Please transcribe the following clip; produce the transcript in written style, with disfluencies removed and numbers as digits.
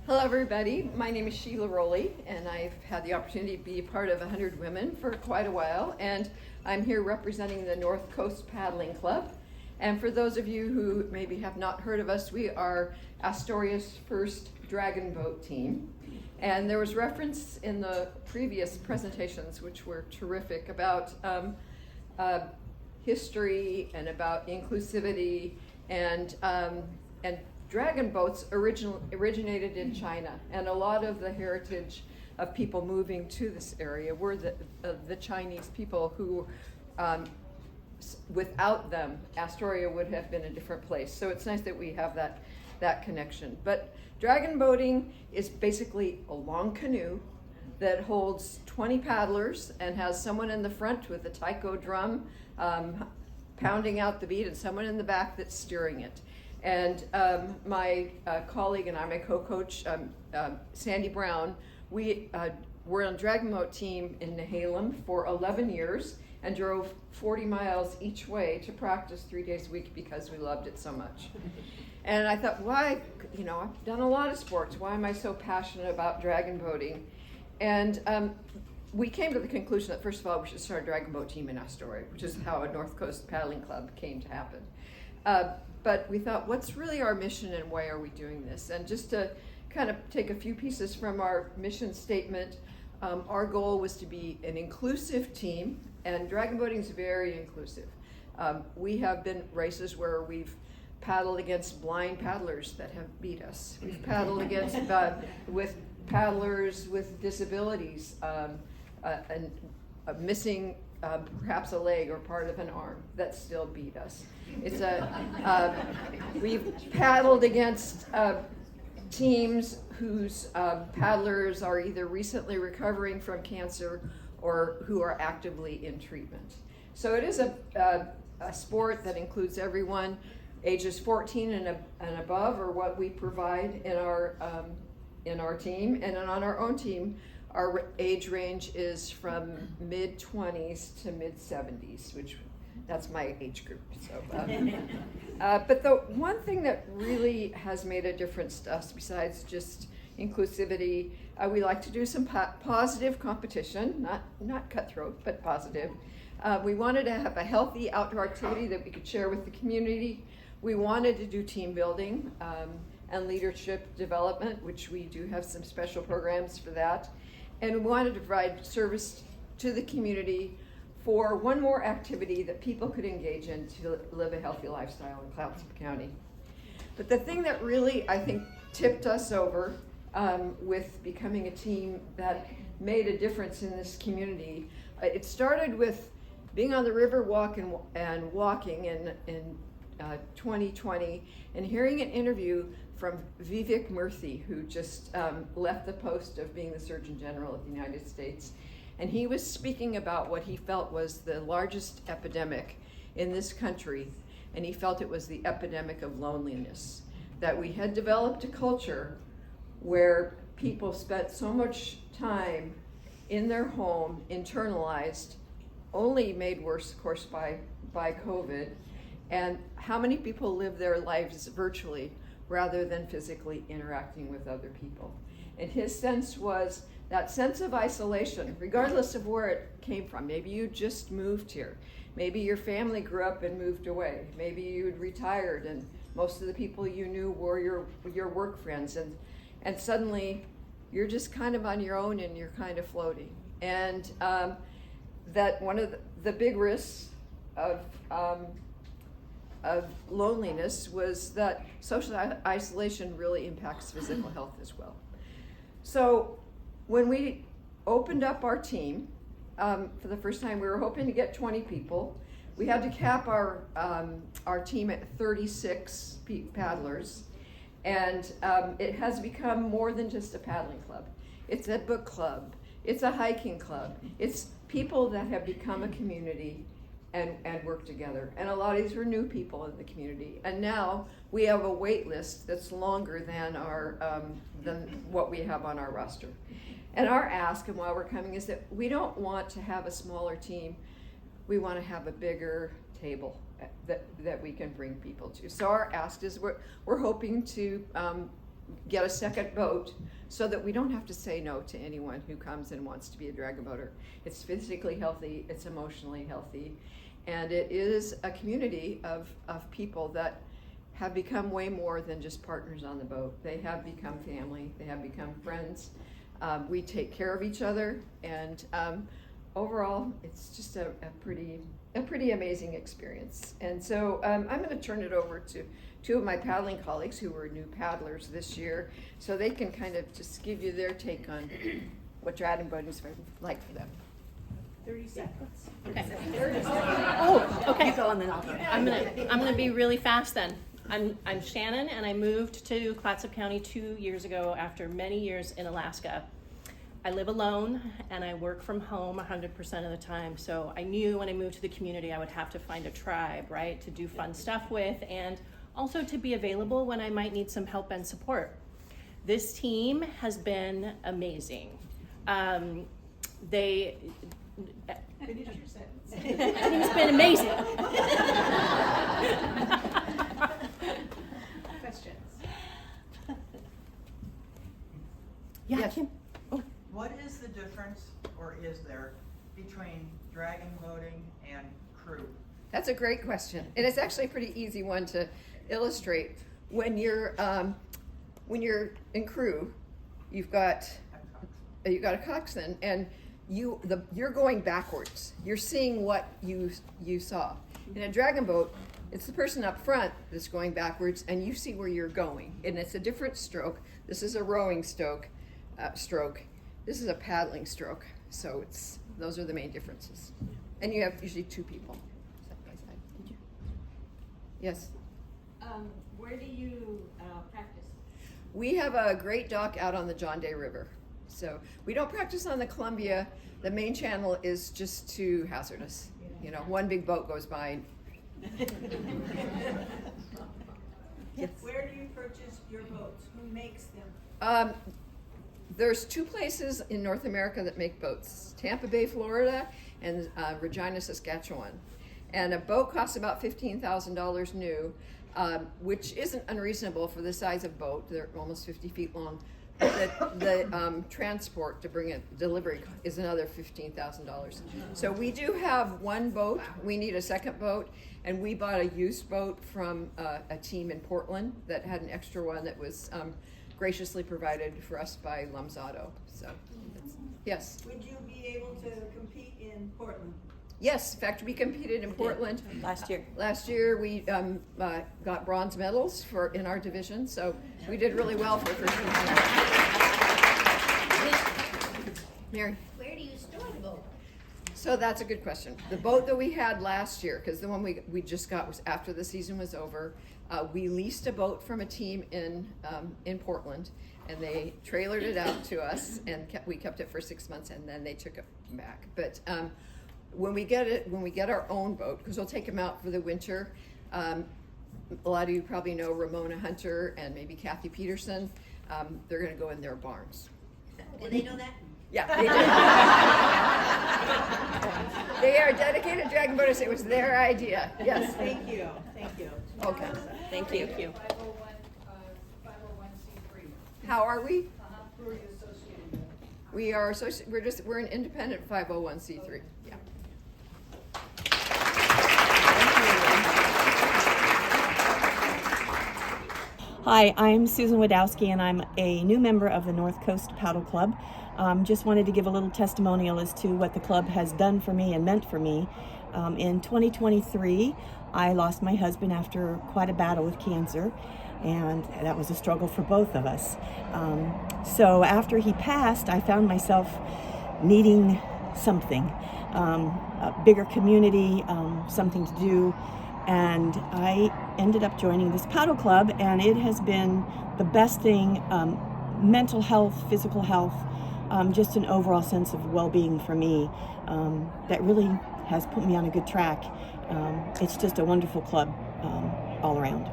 Hello everybody, my name is Sheila Rowley and I've had the opportunity to be a part of 100 Women for quite a while, and I'm here representing the North Coast Paddling Club. And for those of you who maybe have not heard of us, we are Astoria's first dragon boat team. And there was reference in the previous presentations, which were terrific, about history and about inclusivity, and dragon boats originated in China, and a lot of the heritage of people moving to this area were the Chinese people who, without them, Astoria would have been a different place. So it's nice that we have that connection. But dragon boating is basically a long canoe that holds 20 paddlers and has someone in the front with a taiko drum pounding out the beat, and someone in the back that's steering it. And my colleague and I, my co-coach, Sandy Brown, we were on a dragon boat team in Nehalem for 11 years and drove 40 miles each way to practice 3 days a week because we loved it so much. And I thought, why, I've done a lot of sports. Why am I so passionate about dragon boating? And we came to the conclusion that, first of all, we should start a dragon boat team in Astoria, which is how a North Coast Paddling Club came to happen. But we thought, what's really our mission and why are we doing this? And just to kind of take a few pieces from our mission statement, our goal was to be an inclusive team, and dragon boating is very inclusive. We have been races where we've paddled against blind paddlers that have beat us. We've paddled against with paddlers with disabilities, and missing perhaps a leg or part of an arm that still beat us. We've paddled against teams whose paddlers are either recently recovering from cancer or who are actively in treatment. So it is a sport that includes everyone. Ages 14 and above are what we provide in our team, and on our own team, our age range is from mid-20s to mid-70s, which that's my age group. So, but the one thing that really has made a difference to us, besides just inclusivity, we like to do some positive competition, not cutthroat, but positive. We wanted to have a healthy outdoor activity that we could share with the community. We wanted to do team building and leadership development, which we do have some special programs for that. And we wanted to provide service to the community for one more activity that people could engage in to live a healthy lifestyle in Clatsop County. But the thing that really, I think, tipped us over with becoming a team that made a difference in this community, it started with being on the river walk and walking in 2020 and hearing an interview from Vivek Murthy, who just left the post of being the Surgeon General of the United States. And he was speaking about what he felt was the largest epidemic in this country, and he felt it was the epidemic of loneliness. That we had developed a culture where people spent so much time in their home, internalized, only made worse, of course, by COVID, and how many people live their lives virtually rather than physically interacting with other people. And his sense was that sense of isolation, regardless of where it came from. Maybe you just moved here. Maybe your family grew up and moved away. Maybe you'd retired and most of the people you knew were your work friends, and suddenly you're just kind of on your own and you're kind of floating. And that one of the big risks of loneliness was that social isolation really impacts physical health as well. So when we opened up our team for the first time, we were hoping to get 20 people. We had to cap our team at 36 paddlers, and it has become more than just a paddling club. It's a book club, it's a hiking club, it's people that have become a community and work together. And a lot of these were new people in the community. And now we have a wait list that's longer than than what we have on our roster. And our ask, and why we're coming, is that we don't want to have a smaller team. We want to have a bigger table that we can bring people to. So our ask is we're hoping to get a second boat so that we don't have to say no to anyone who comes and wants to be a dragon boater. It's physically healthy, it's emotionally healthy, and it is a community of people that have become way more than just partners on the boat. They have become family, they have become friends. We take care of each other, and overall, it's just a pretty amazing experience. And so I'm going to turn it over to two of my paddling colleagues who were new paddlers this year, so they can kind of just give you their take on what dragon boating is like for them. 30 seconds. Okay. 30 seconds. Oh, okay. You go and then I'll go. I'm gonna be really fast then. I'm Shannon, and I moved to Clatsop County 2 years ago after many years in Alaska. I live alone and I work from home 100% of the time, so I knew when I moved to the community I would have to find a tribe, right, to do fun stuff with, and also to be available when I might need some help and support. This team has been amazing. Finish your sentence. It's been amazing. Questions? Yeah, Yes. Kim. Oh. What is the difference, or is there, between dragon boating and crew? That's a great question, and it's actually a pretty easy one to illustrate. When you're in crew, you've got a coxswain, and you're going backwards. You're seeing what you saw. In a dragon boat, it's the person up front that's going backwards, and you see where you're going, and it's a different stroke. This is a rowing stroke. This is a paddling stroke. So those are the main differences. And you have usually two people side by side. Yes. Where do you practice? We have a great dock out on the John Day River. So we don't practice on the Columbia. The main channel is just too hazardous. You know, one big boat goes by. Yes. Where do you purchase your boats? Who makes them? There's two places in North America that make boats: Tampa Bay, Florida, and Regina, Saskatchewan. And a boat costs about $15,000 new, which isn't unreasonable for the size of boat. They're almost 50 feet long. The transport to bring it, delivery, is another $15,000. So we do have one boat. We need a second boat, and we bought a used boat from a team in Portland that had an extra one that was graciously provided for us by Lum's Auto. So, yes. Would you be able to compete in Portland? Yes, in fact, we competed in Portland Last year. Last year. We got bronze medals in our division, so we did really well for first time. Mary. Where do you store the boat? So that's a good question. The boat that we had last year, because the one we just got was after the season was over, we leased a boat from a team in Portland, and they trailered it out to us, and we kept it for 6 months, and then they took it back. But when we get our own boat, because we'll take them out for the winter. A lot of you probably know Ramona Hunter and maybe Kathy Peterson. They're going to go in their barns. Do they know that? Yeah, they do. They are dedicated dragon boaters. It was their idea. Yes. Thank you. Thank you. Okay. Thank you. 501c3. How are we? Who are you associated with? We are we're an independent 501c3. Yeah. Hi, I'm Susan Wadowski, and I'm a new member of the North Coast Paddle Club. Just wanted to give a little testimonial as to what the club has done for me and meant for me. In 2023, I lost my husband after quite a battle with cancer, and that was a struggle for both of us. So after he passed, I found myself needing something, a bigger community, something to do. And I ended up joining this paddle club, and it has been the best thing, mental health, physical health, just an overall sense of well-being for me that really has put me on a good track. It's just a wonderful club all around.